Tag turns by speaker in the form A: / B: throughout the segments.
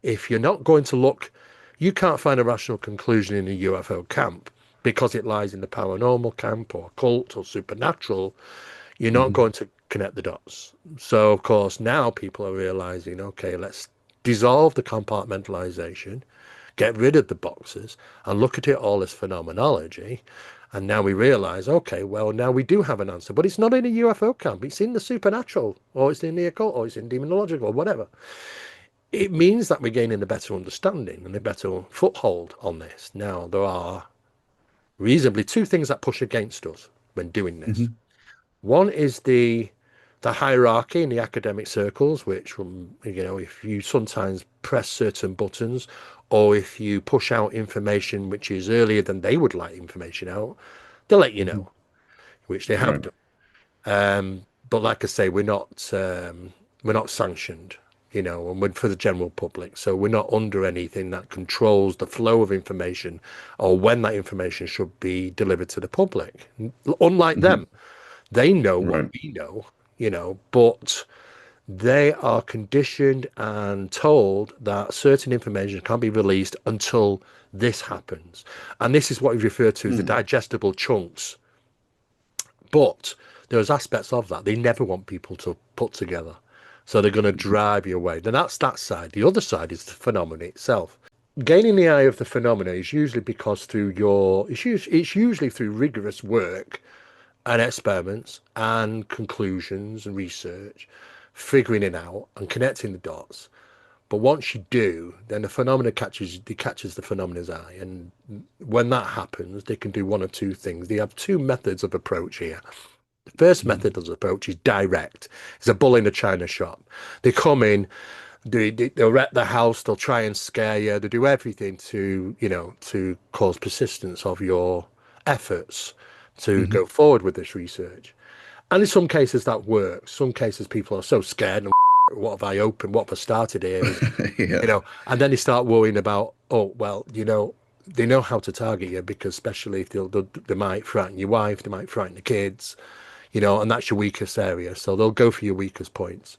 A: if you're not going to look, you can't find a rational conclusion in a UFO camp because it lies in the paranormal camp or occult or supernatural. You're not
B: Hmm.
A: going to connect the dots. So, of course, now people are realizing, okay, let's dissolve the compartmentalization, get rid of the boxes, and look at it all as phenomenology. And now we realize, okay, well, now we do have an answer, but it's not in a UFO camp. It's in the supernatural, or it's in the occult, or it's in demonological, or whatever. It means that we're gaining a better understanding and a better foothold on this. Now, there are reasonably two things that push against us when doing this.
B: Hmm.
A: One is the hierarchy in the academic circles, which, if you sometimes press certain buttons, or if you push out information which is earlier than they would like information out, they'll let you
B: Hmm.
A: know, which they have
B: Right.
A: done. But like I say, we're not sanctioned, and we're for the general public, so we're not under anything that controls the flow of information or when that information should be delivered to the public. Unlike
B: Hmm.
A: them, they know what
B: Right.
A: we know, but they are conditioned and told that certain information can't be released until this happens. And this is what we refer to as the
B: Mm.
A: digestible chunks. But there's aspects of that they never want people to put together. So they're going to drive you away. Then that's that side. The other side is the phenomenon itself. Gaining the eye of the phenomena is usually because it's usually through rigorous work and experiments and conclusions and research, figuring it out and connecting the dots. But once you do, then the phenomena catches the phenomena's eye. And when that happens, they can do one of two things. They have two methods of approach here. The first
B: Mhm.
A: method of approach is direct. It's a bull in a china shop. They come in, they'll wreck the house, they'll try and scare you, they do everything to cause persistence of your efforts to go
B: Mhm.
A: forward with this research. And in some cases that works. Some cases people are so scared and what have I opened, what have I started here is,
B: Yeah.
A: and then they start worrying about, oh, well, they know how to target you because especially if they might frighten your wife, they might frighten the kids, and that's your weakest area. So they'll go for your weakest points.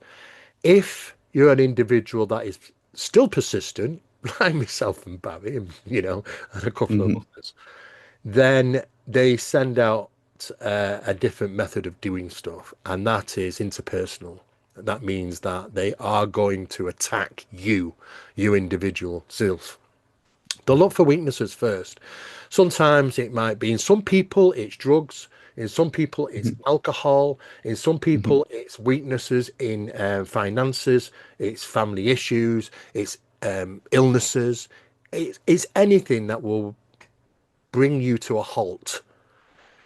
A: If you're an individual that is still persistent, like myself and Barry, and a couple of
B: Hmm.
A: others, then they send out a different method of doing stuff, and that is interpersonal. That means that they are going to attack you individual self. They'll look for weaknesses first. Sometimes it might be in some people it's drugs, in some people it's
B: Hmm.
A: alcohol, in some
B: Hmm.
A: people it's weaknesses in finances, it's family issues, it's illnesses, it's anything that will bring you to a halt.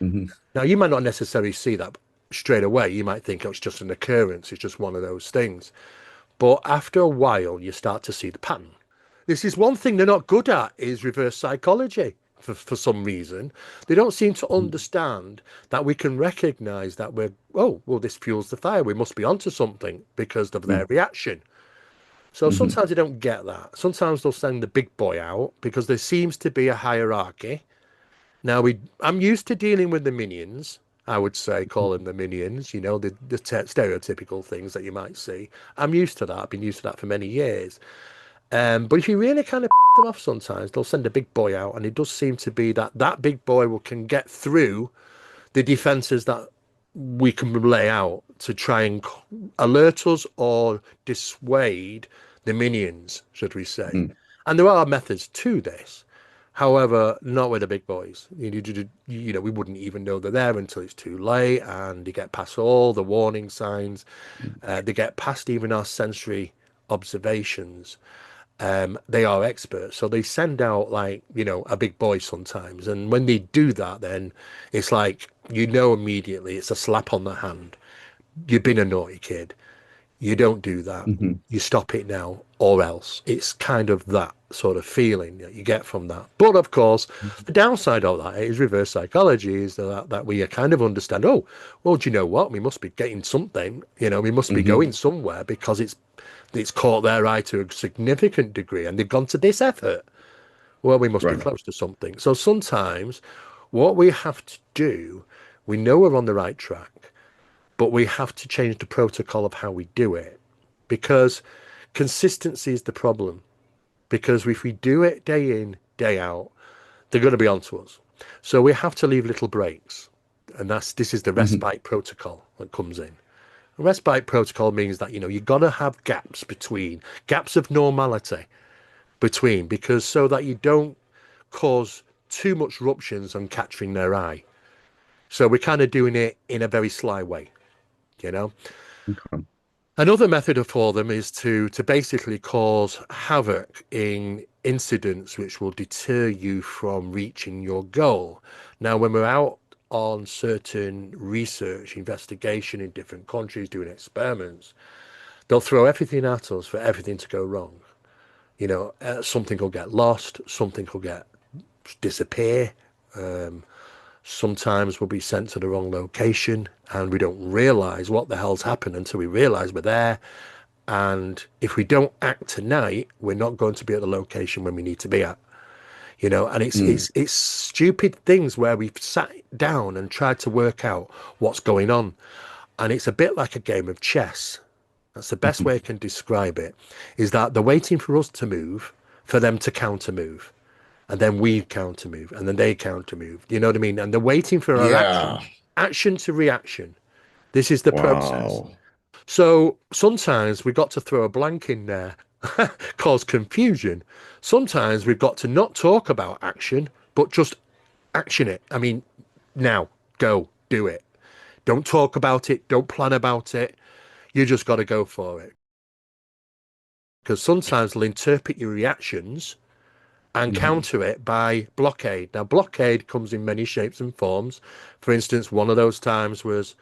B: Hmm.
A: Now, you might not necessarily see that straight away. You might think, oh, it's just an occurrence, it's just one of those things. But after a while, you start to see the pattern. This is one thing they're not good at is reverse psychology for some reason. They don't seem to understand that we can recognize that oh, well, this fuels the fire. We must be onto something because of their reaction. So
B: Hmm.
A: sometimes they don't get that. Sometimes they'll send the big boy out because there seems to be a hierarchy. Now I'm used to dealing with the minions. I would say call them the minions. The stereotypical things that you might see. I'm used to that. I've been used to that for many years. But if you really kind of them off, sometimes they'll send a big boy out, and it does seem to be that big boy can get through the defenses that we can lay out to try and alert us or dissuade the minions, should we say.
B: Hmm.
A: And there are methods to this. However, not with the big boys. We wouldn't even know they're there until it's too late, and they get past all the warning signs. They get past even our sensory observations. They are experts, so they send out like a big boy sometimes, and when they do that, then it's like immediately it's a slap on the hand. You've been a naughty kid. You don't do that.
B: Hmm.
A: You stop it now, or else. It's kind of that sort of feeling that you get from that. But of course, the downside of that is reverse psychology is that we kind of understand, oh, well, do you know what? We must be getting something, we must be
B: Hmm.
A: going somewhere because it's caught their eye to a significant degree and they've gone to this effort. Well, we must be
B: Right.
A: close to something. So sometimes what we have to do, we know we're on the right track, but we have to change the protocol of how we do it because consistency is the problem. because if we do it day in, day out, they're going to be onto us. So we have to leave little breaks. And this is the
B: Hmm.
A: respite protocol that comes in. A respite protocol means that, you've got to have gaps of normality between, because so that you don't cause too much ruptions on catching their eye. So we're kind of doing it in a very sly way, you know.
B: Okay.
A: Another method for them is to basically cause havoc in incidents which will deter you from reaching your goal. Now, when we're out on certain research, investigation in different countries, doing experiments, they'll throw everything at us for everything to go wrong. Something will get lost, something will get disappear. Sometimes we'll be sent to the wrong location and we don't realize what the hell's happened until we realize we're there. And if we don't act tonight, we're not going to be at the location when we need to be at. And it's
B: Mm.
A: it's it's stupid things where we've sat down and tried to work out what's going on. And it's a bit like a game of chess. That's the best way I can describe it, is that they're waiting for us to move, for them to counter move. And then we counter move, and then they counter move. You know what I mean? And they're waiting for our
B: Yeah.
A: action to reaction. This is the process.
B: Wow.
A: So sometimes we've got to throw a blank in there, cause confusion. Sometimes we've got to not talk about action, but just action it. I mean, now, go, do it. Don't talk about it, don't plan about it. You just got to go for it. Because sometimes they'll interpret your reactions and
B: Hmm.
A: counter it by blockade. Now, blockade comes in many shapes and forms. For instance, one of those times was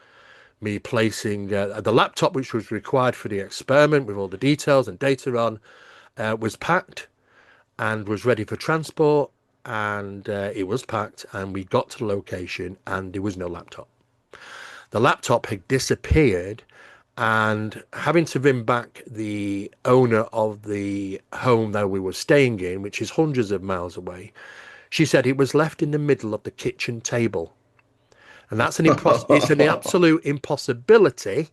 A: me placing the laptop, which was required for the experiment with all the details and data on, was packed and was ready for transport. And it was packed, and we got to the location, and there was no laptop. The laptop had disappeared, and having to ring back the owner of the home that we were staying in, which is hundreds of miles away, she said it was left in the middle of the kitchen table. And it's an absolute impossibility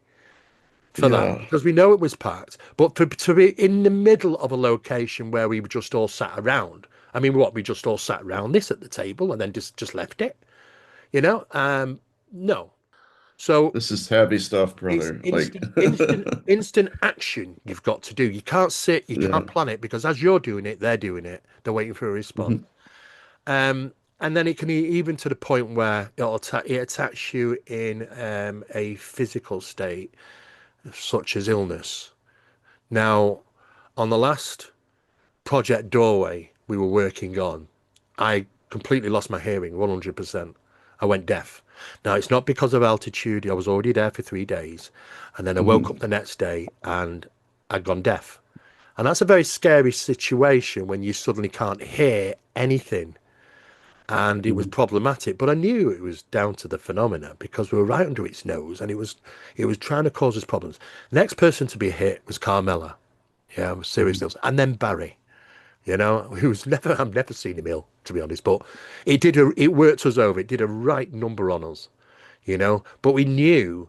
A: for that,
B: Yeah.
A: because we know it was packed. But to be in the middle of a location where we just all sat around, I mean, what, we just all sat around this at the table and then just left it, you know? No. So
B: This is heavy stuff,
A: it's
B: brother. Like,
A: instant action you've got to do. You can't sit, you
B: yeah.
A: can't plan it, because as you're doing it, they're doing it. They're waiting for a response.
B: Mhm.
A: And then it can even to the point where it attacks you in a physical state, such as illness. Now, on the last project doorway we were working on, I completely lost my hearing, 100%. I went deaf. Now, it's not because of altitude. I was already there for 3 days. And then I woke up
B: Mhm.
A: the next day and I'd gone deaf. And that's a very scary situation when you suddenly can't hear anything. And it was
B: Mhm.
A: problematic, but I knew it was down to the phenomena because we were right under its nose, and it was trying to cause us problems. Next person to be hit was Carmela. Yeah, it was serious
B: Mhm.
A: illness. And then Barry, who was never, I've never seen him ill, to be honest, but it worked us over. It did a right number on us, but we knew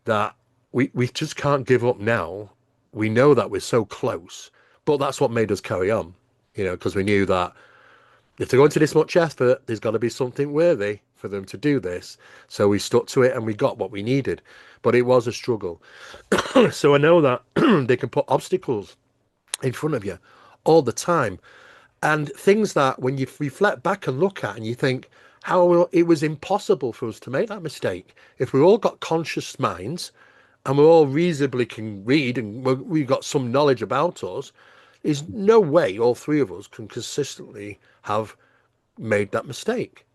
A: that we just can't give up now. We know that we're so close, but that's what made us carry on, because we knew that if they're going to this much effort, there's got to be something worthy for them to do this. So we stuck to it and we got what we needed, but it was a struggle. So I know that they can put obstacles in front of you all the time, and things that when you reflect back and look at and you think how it was impossible for us to make that mistake. If we all got conscious minds and we all reasonably can read and we've got some knowledge about us, there's no way all three of us can consistently have made that mistake.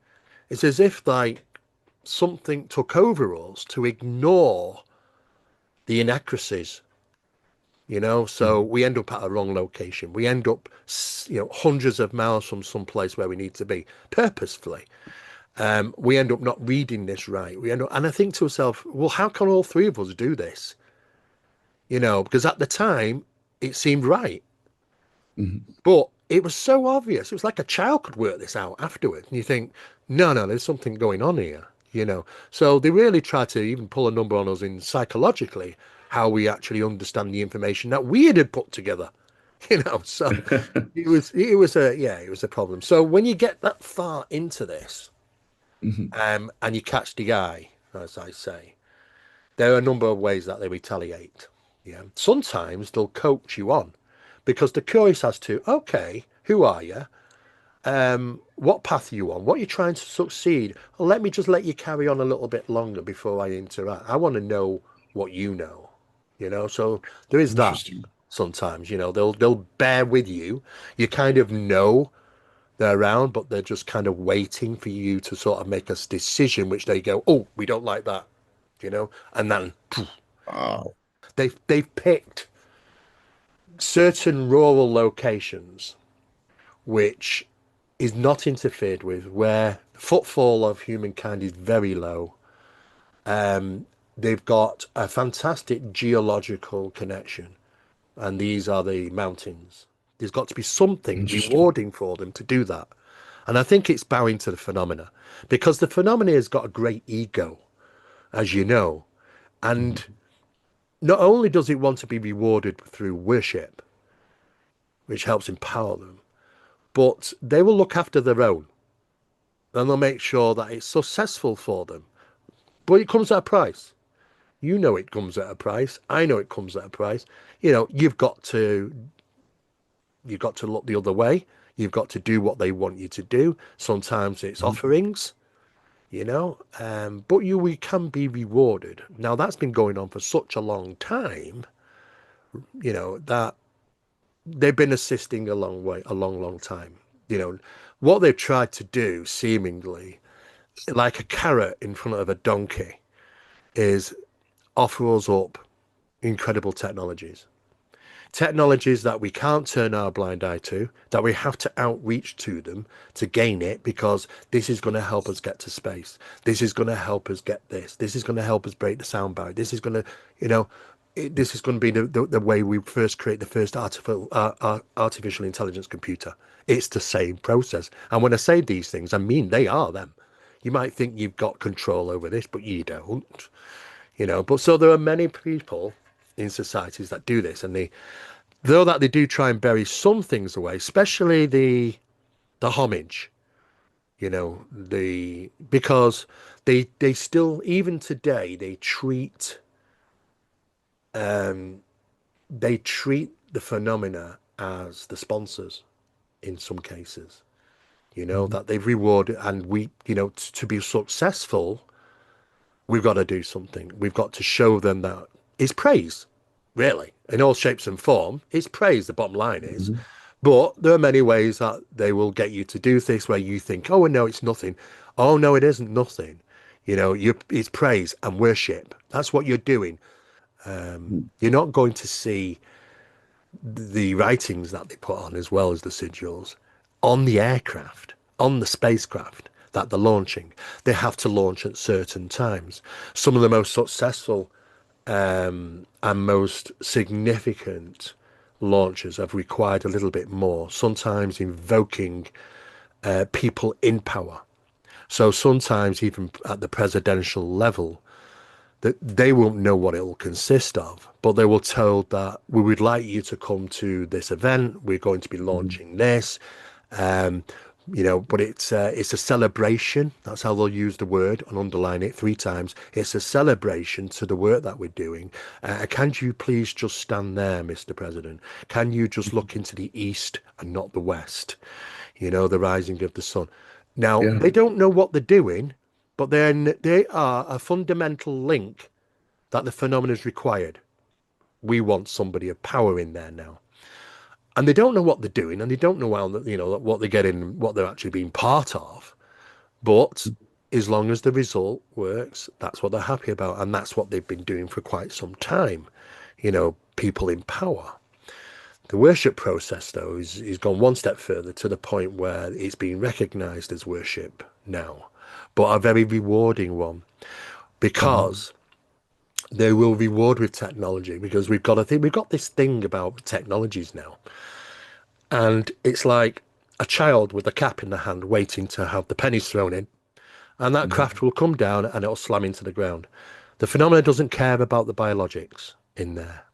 A: It's as if like something took over us to ignore the inaccuracies. So
B: Mhm.
A: we end up at a wrong location. We end up hundreds of miles from some place where we need to be purposefully. We end up not reading this right. And I think to myself, well, how can all three of us do this? Because at the time it seemed right,
B: Mhm.
A: but it was so obvious. It was like a child could work this out afterwards. And you think, no, no, there's something going on here. So they really try to even pull a number on us in psychologically how we actually understand the information that we had put together. So it was a problem. So when you get that far into this,
B: Mhm.
A: and you catch the eye, as I say, there are a number of ways that they retaliate. Yeah. Sometimes they'll coach you on because they're curious as to, okay, who are you? What path are you on? What are you trying to succeed? Well, let me just let you carry on a little bit longer before I interact. I want to know what you know. So there is that
B: Interesting.
A: sometimes, they'll bear with you. You kind of know they're around, but they're just kind of waiting for you to sort of make a decision, which they go, oh, we don't like that, and then poof,
B: Wow.
A: they've picked certain rural locations which is not interfered with, where the footfall of humankind is very low. They've got a fantastic geological connection, and these are the mountains. There's got to be something
B: Interesting.
A: rewarding for them to do that. And I think it's bowing to the phenomena because the phenomena has got a great ego, as you know. And
B: Mhm.
A: not only does it want to be rewarded through worship, which helps empower them, but they will look after their own and they'll make sure that it's successful for them. But it comes at a price. You know it comes at a price. I know it comes at a price. You've got to look the other way. You've got to do what they want you to do. Sometimes it's
B: Mhm.
A: offerings, but we can be rewarded. Now that's been going on for such a long time, that they've been assisting a long way, a long, long time. What they've tried to do, seemingly like a carrot in front of a donkey, is offer us up incredible technologies that we can't turn our blind eye to, that we have to outreach to them to gain it, because this is going to help us get to space. This is going to help us get this. This is going to help us break the sound barrier. This is going to, this is going to be the way we first create the first artificial intelligence computer. It's the same process. And when I say these things, I mean they are them. You might think you've got control over this, but you don't. But so there are many people in societies that do this, and though that they do try and bury some things away, especially the homage, because they still, even today, they treat the phenomena as the sponsors in some cases.
B: Mhm.
A: That they've rewarded, and to be successful, we've got to do something. We've got to show them that it's praise, really, in all shapes and form. It's praise, the bottom line is.
B: Mhm.
A: But there are many ways that they will get you to do things where you think, oh, no, it's nothing. Oh, no, it isn't nothing. It's praise and worship. That's what you're doing.
B: Mhm.
A: You're not going to see the writings that they put on, as well as the sigils, on the aircraft, on the spacecraft that they're launching. They have to launch at certain times. Some of the most successful and most significant launches have required a little bit more, sometimes invoking people in power. So sometimes, even at the presidential level, that they won't know what it will consist of, but they will tell that we would like you to come to this event. We're going to be
B: Mhm.
A: launching this, um, but it's a celebration. That's how they'll use the word and underline it 3 times. It's a celebration to the work that we're doing. Can you please just stand there, Mr. President? Can you just
B: Mhm.
A: look into the east and not the west? The rising of the sun. Now,
B: Yeah.
A: they don't know what they're doing, but then they are a fundamental link that the phenomenon is required. We want somebody of power in there now. And they don't know what they're doing, and they don't know what they're getting, what they're actually being part of. But as long as the result works, that's what they're happy about, and that's what they've been doing for quite some time. People in power. The worship process, though, is gone one step further, to the point where it's being recognized as worship now, but a very rewarding one,
B: Mhm.
A: because they will reward with technology, because we've got this thing about technologies now, and it's like a child with a cap in the hand waiting to have the pennies thrown in, and that
B: Mhm.
A: craft will come down and it'll slam into the ground. The phenomena doesn't care about the biologics in there.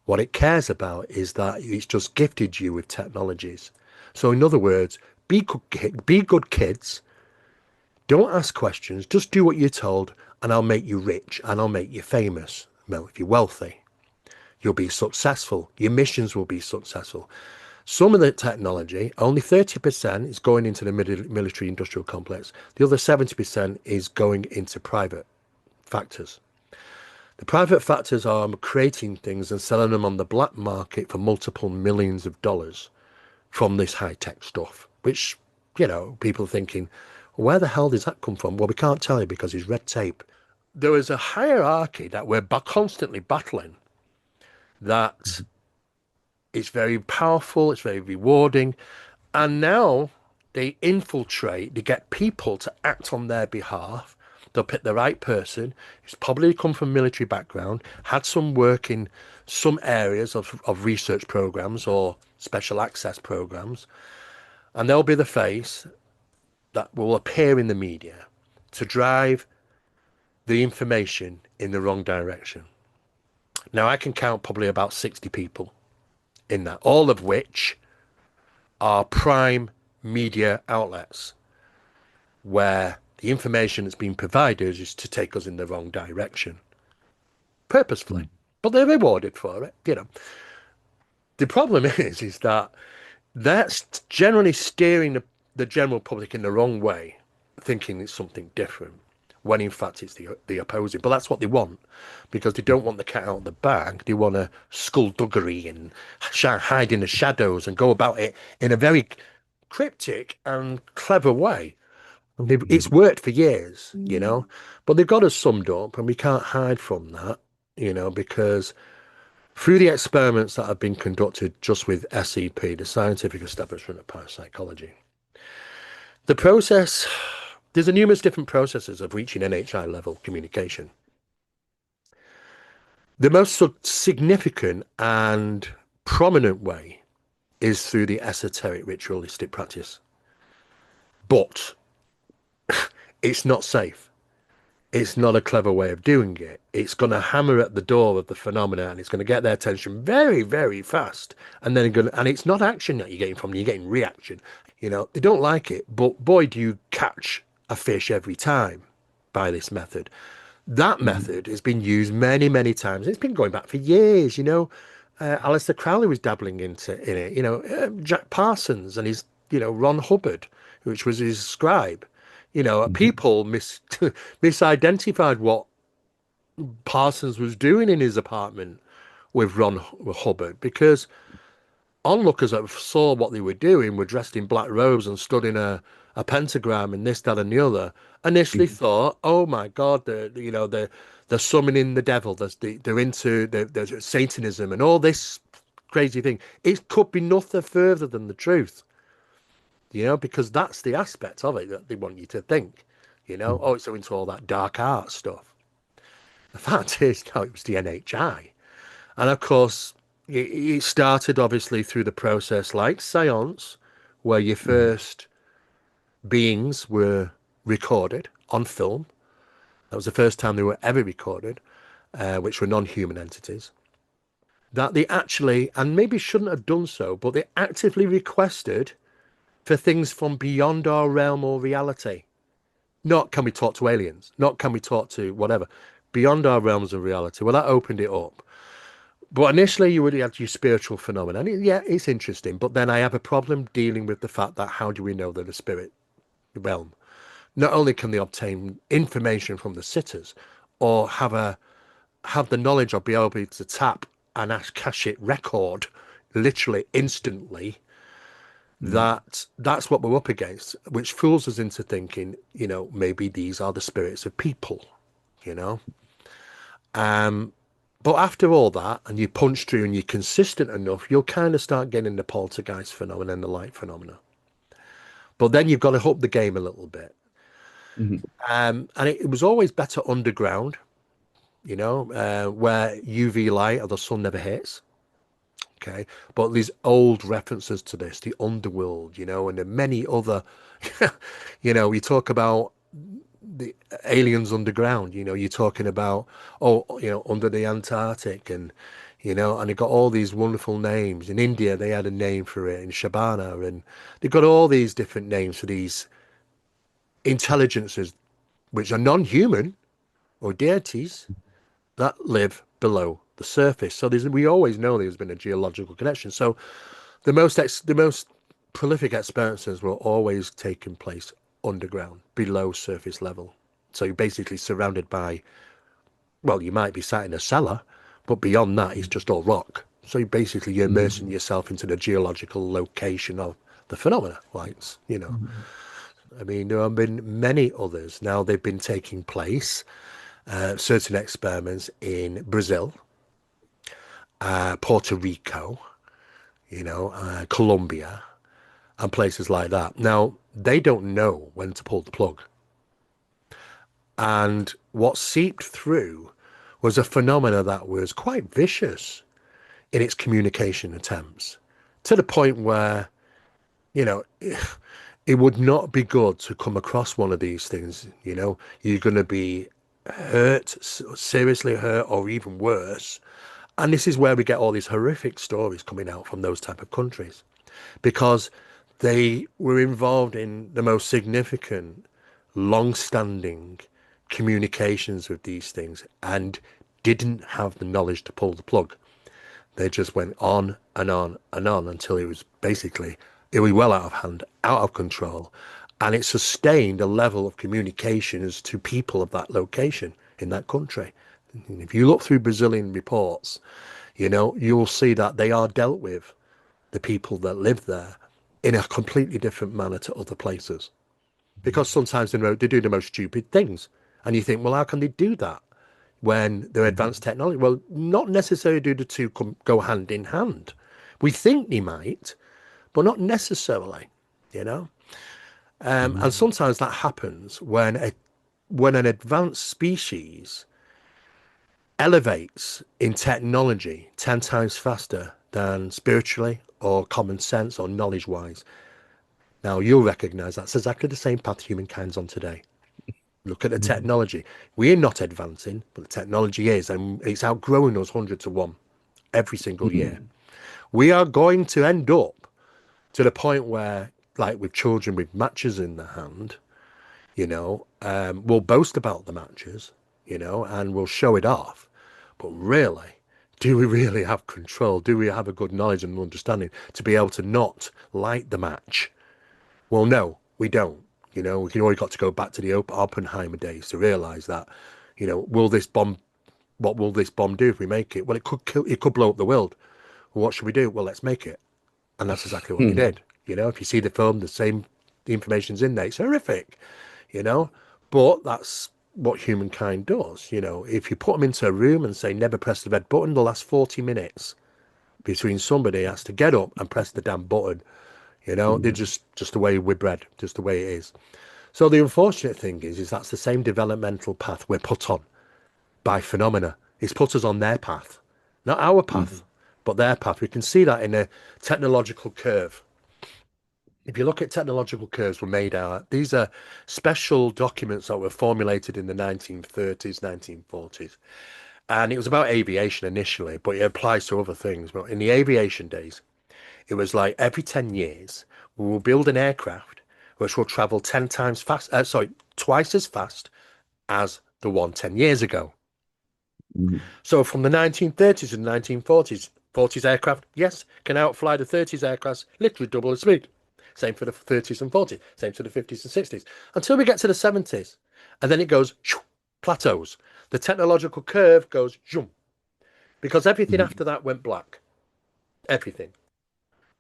A: What it cares about is that it's just gifted you with technologies. So in other words, be good kids. Don't ask questions. Just do what you're told, and I'll make you rich and I'll make you famous. Well, if you're wealthy, you'll be successful. Your missions will be successful. Some of the technology, only 30% is going into the military industrial complex. The other 70% is going into private factors. The private factors are creating things and selling them on the black market for multiple millions of dollars from this high-tech stuff, which, people are thinking, where the hell does that come from? Well, we can't tell you because it's red tape. There is a hierarchy that we're constantly battling that it's very powerful, it's very rewarding, and now they infiltrate, they get people to act on their behalf. They'll pick the right person who's probably come from a military background, had some work in some areas of research programs or special access programs, and they'll be the face that will appear in the media to drive the information in the wrong direction. Now, I can count probably about 60 people in that, all of which are prime media outlets where the information that's been provided is to take us in the wrong direction purposefully, but they're rewarded for it. The problem is that that's generally steering the general public in the wrong way, thinking it's something different, when in fact it's the opposing. But that's what they want, because they don't want the cat out of the bag. They want a skullduggery and hide in the shadows and go about it in a very cryptic and clever way. It's worked for years, but they've got us summed up, and we can't hide from that, because through the experiments that have been conducted just with SEP, the Scientific Establishment of Parapsychology, the process, there's a numerous different processes of reaching NHI level communication. The most significant and prominent way is through the esoteric ritualistic practice. But it's not safe. It's not a clever way of doing it. It's going to hammer at the door of the phenomena, and it's going to get their attention very, very fast. And then and it's not action that you're getting from them, you're getting reaction. They don't like it, but boy, do you catch a fish every time by this method. That method has been used many, many times. It's been going back for years. Aleister Crowley was dabbling in it. Jack Parsons and his, Ron Hubbard, which was his scribe. People misidentified what Parsons was doing in his apartment with Ron Hubbard, because onlookers that saw what they were doing were dressed in black robes and stood in a pentagram and this, that, and the other. Initially thought, oh my God, they're summoning the devil. They're into the Satanism and all this crazy thing. It could be nothing further than the truth. Because that's the aspect of it that they want you to think, oh, it's so into all that dark art stuff. The fact is, no, it was the NHI. And of course, it started obviously through the process like seance, where your first beings were recorded on film. That was the first time they were ever recorded, which were non-human entities. That they actually, and maybe shouldn't have done so, but they actively requested for things from beyond our realm or reality. Not can we talk to aliens, not can we talk to whatever, beyond our realms of reality. Well, that opened it up. But initially you would have your spiritual phenomena. And it's interesting, but then I have a problem dealing with the fact that how do we know they're the spirit realm? Not only can they obtain information from the sitters or have the knowledge or be able to tap an Akashic record literally instantly, that's what we're up against, which fools us into thinking, maybe these are the spirits of people, but after all that, and you punch through and you're consistent enough, you'll kind of start getting the poltergeist phenomenon and the light phenomena. But then you've got to up the game a little bit. And it was always better underground, where UV light or the sun never hits. Okay, but these old references to this, the underworld, and the many other, we talk about the aliens underground, you're talking about, under the Antarctic, and, you know, and it got all these wonderful names. In India, they had a name for it, in Shabana, and they've got all these different names for these intelligences which are non-human or deities that live below the surface. So we always know there's been a geological connection. So the most prolific experiences were always taking place underground, below surface level. So you're basically surrounded by, well, you might be sat in a cellar, but beyond that, it's just all rock. So you're immersing yourself into the geological location of the phenomena. Like, you know, I mean, there have been many others. Now they've been taking place, certain experiments in Brazil, Puerto Rico, you know, Colombia, and places like that. Now, they don't know when to pull the plug. And what seeped through was a phenomena that was quite vicious in its communication attempts, to the point where, you know, it would not be good to come across one of these things. You know, you're going to be hurt, seriously hurt, or even worse. And this is where we get all these horrific stories coming out from those type of countries, because they were involved in the most significant, long-standing communications with these things and didn't have the knowledge to pull the plug. They just went on and on and on until it was well out of hand, out of control. And it sustained a level of communications to people of that location in that country. If you look through Brazilian reports, you know, you'll see that they are dealt with, the people that live there, in a completely different manner to other places. Because sometimes they do the most stupid things. And you think, well, how can they do that when they're advanced technology? Well, not necessarily do the two go hand in hand. We think they might, but not necessarily, you know? And sometimes that happens when an advanced species elevates in technology 10 times faster than spiritually or common sense or knowledge wise. Now, you'll recognize that's exactly the same path humankind's on today. Look at the technology. We're not advancing, but the technology is, and it's outgrowing us 100 to 1 every single year. We are going to end up to the point where, like with children with matches in their hand, you know, we'll boast about the matches, you know, and we'll show it off. But really, do we really have control? Do we have a good knowledge and understanding to be able to not light the match? Well, no, we don't. You know, we always got to go back to the Oppenheimer days to realize that, you know, what will this bomb do if we make it? Well, it could blow up the world. Well, what should we do? Well, let's make it. And that's exactly what they did. You know, if you see the film, the information's in there. It's horrific, you know, but that's what humankind does. You know, if you put them into a room and say, never press the red button, the last 40 minutes between somebody has to get up and press the damn button. You know, they're just the way we're bred, just the way it is. So the unfortunate thing is that's the same developmental path we're put on by phenomena. It's put us on their path, not our path, but their path. We can see that in a technological curve. If you look at technological curves were made out, these are special documents that were formulated in the 1930s, 1940s. And it was about aviation initially, but it applies to other things. But in the aviation days, it was like every 10 years, we will build an aircraft which will travel 10 times fast, twice as fast as the one 10 years ago. So from the 1930s and 1940s, 40s aircraft, yes, can outfly the 30s aircraft, literally double the speed. Same for the 30s and 40s, same for the 50s and 60s, until we get to the 70s. And then it goes, plateaus. The technological curve goes, zoom, because everything after that went black. Everything.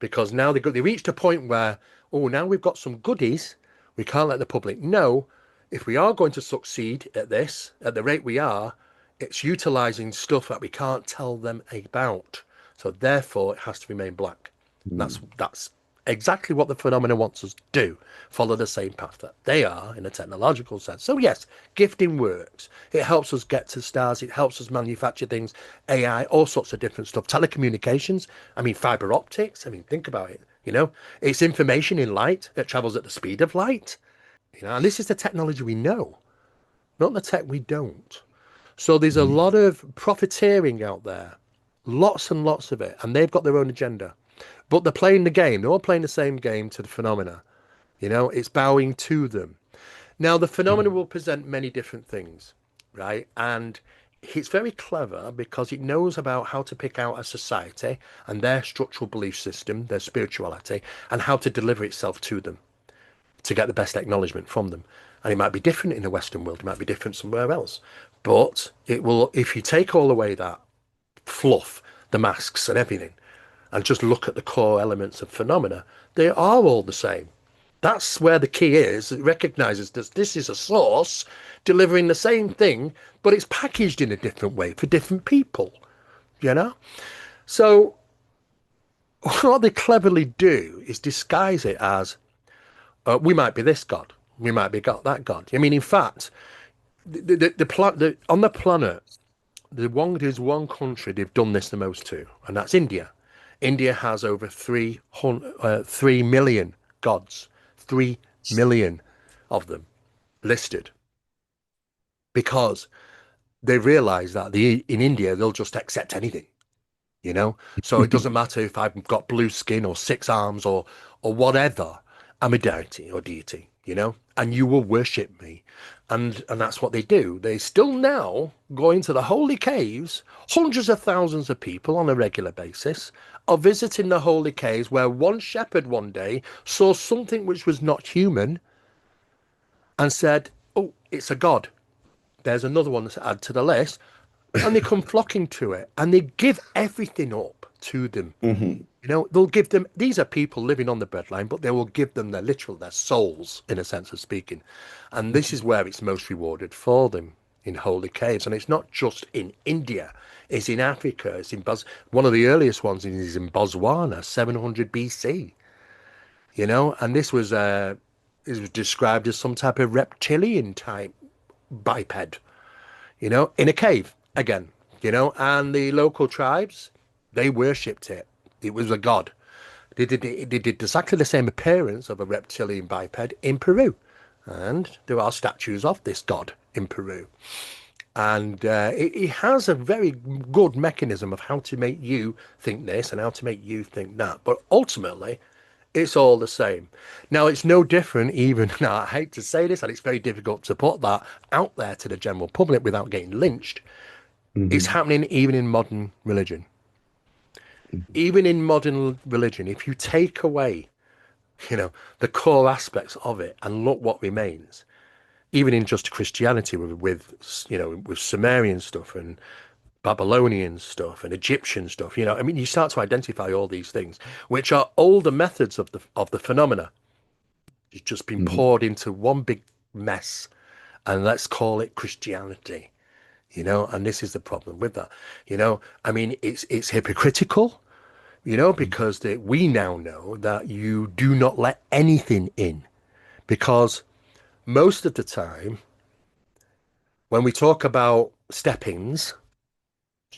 A: Because now they reached a point where, oh, now we've got some goodies. We can't let the public know. If we are going to succeed at this, at the rate we are, it's utilizing stuff that we can't tell them about. So therefore, it has to remain black. That's exactly what the phenomena wants us to do. Follow the same path that they are in a technological sense. So yes, gifting works. It helps us get to stars. It helps us manufacture things, AI, all sorts of different stuff. Telecommunications. I mean, fiber optics. I mean, think about it. You know, it's information in light that travels at the speed of light. You know, and this is the technology we know, not the tech we don't. So there's a lot of profiteering out there, lots and lots of it, and they've got their own agenda. But they're playing the game. They're all playing the same game to the phenomena. You know, it's bowing to them. Now, the phenomena will present many different things, right? And it's very clever because it knows about how to pick out a society and their structural belief system, their spirituality, and how to deliver itself to them to get the best acknowledgement from them. And it might be different in the Western world, it might be different somewhere else. But it will, if you take all away that fluff, the masks and everything, and just look at the core elements of phenomena, they are all the same. That's where the key is. It recognizes that this is a source delivering the same thing, but it's packaged in a different way for different people, you know? So what they cleverly do is disguise it as, we might be this God, we might be that God. I mean, in fact, on the planet, there's one country they've done this the most to, and that's India. India has over 3 million gods, 3 million of them listed, because they realize that in India, they'll just accept anything, you know? So it doesn't matter if I've got blue skin or 6 arms or whatever, I'm a deity, you know? And you will worship me. And that's what they do. They still now go into the holy caves. Hundreds of thousands of people on a regular basis are visiting the holy caves, where one shepherd one day saw something which was not human and said, oh, it's a god. There's another one to add to the list. And they come flocking to it, and they give everything up to them. You know, they'll give them, these are people living on the breadline, but they will give them their souls, in a sense of speaking. And this is where it's most rewarded for them, in holy caves. And it's not just in India, it's in Africa, it's in one of the earliest ones is in Botswana, 700 BC. You know, and this was it was described as some type of reptilian type biped, you know, in a cave again, you know, and the local tribes, they worshipped it. It was a god. They did exactly the same appearance of a reptilian biped in Peru, and there are statues of this god in Peru. And it has a very good mechanism of how to make you think this and how to make you think that. But ultimately, it's all the same. Now, it's no different even, now I hate to say this, and it's very difficult to put that out there to the general public without getting lynched. It's happening even in modern religion. Even in modern religion, if you take away, you know, the core aspects of it and look what remains, even in just Christianity with you know, with Sumerian stuff and Babylonian stuff and Egyptian stuff, you know, I mean, you start to identify all these things, which are older methods of the phenomena. It's just been poured into one big mess, and let's call it Christianity, you know, and this is the problem with that, you know. I mean, it's hypocritical, you know, because we now know that you do not let anything in, because most of the time when we talk about steppings,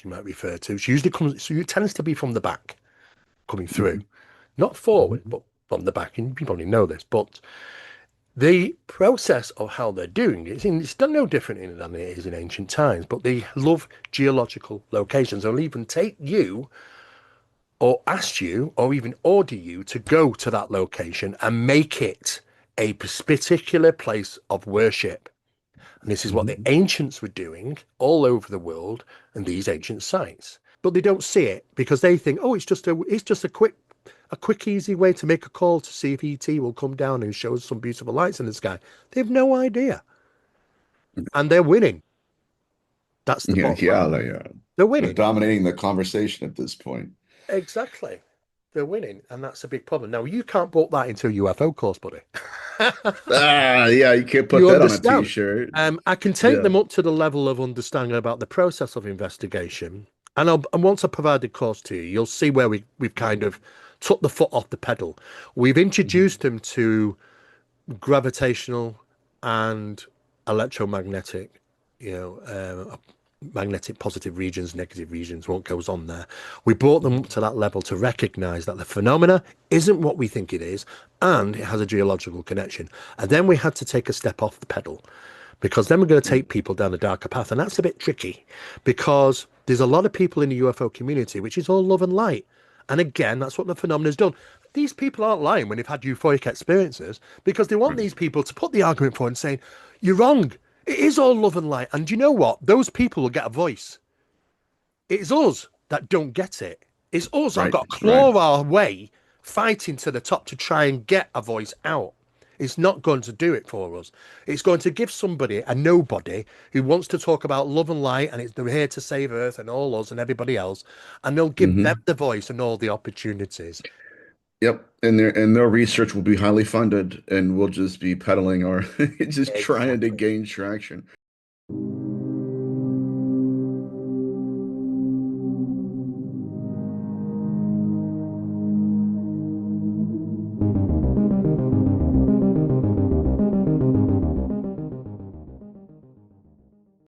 A: you might refer to, she usually comes, so it tends to be from the back coming through, not forward, but from the back. And you probably know this, but the process of how they're doing it, it's done no different than it is in ancient times, but they love geological locations. They'll even take you or ask you or even order you to go to that location and make it a particular place of worship. And this is what the ancients were doing all over the world in these ancient sites. But they don't see it because they think, oh, it's just a quick, easy way to make a call to see if ET will come down and show us some beautiful lights in the sky. They have no idea. And they're winning. That's the bottom line. They're winning.
B: They're dominating the conversation at this point.
A: Exactly. They're winning, and that's a big problem. Now, you can't book that into a UFO course, buddy.
B: Yeah, you can't put that on a t-shirt.
A: I can take them up to the level of understanding about the process of investigation, and once I provide the course to you, you'll see where we've kind of took the foot off the pedal. We've introduced them to gravitational and electromagnetic, you know, magnetic positive regions, negative regions, what goes on there. We brought them up to that level to recognize that the phenomena isn't what we think it is, and it has a geological connection. And then we had to take a step off the pedal, because then we're going to take people down a darker path. And that's a bit tricky because there's a lot of people in the UFO community, which is all love and light. And again, that's what the phenomenon has done. These people aren't lying when they've had euphoric experiences because they want these people to put the argument forward and saying, you're wrong. It is all love and light. And you know what? Those people will get a voice. It's us that don't get it. It's us that
B: Right.
A: got to claw our way, fighting to the top to try and get a voice out. It's not going to do it for us. It's going to give somebody, a nobody, who wants to talk about love and light, and they're here to save Earth and all us and everybody else, and they'll give them the voice and all the opportunities.
B: Yep. And their research will be highly funded, and we'll just be peddling or just trying to
A: Exactly.
B: gain traction.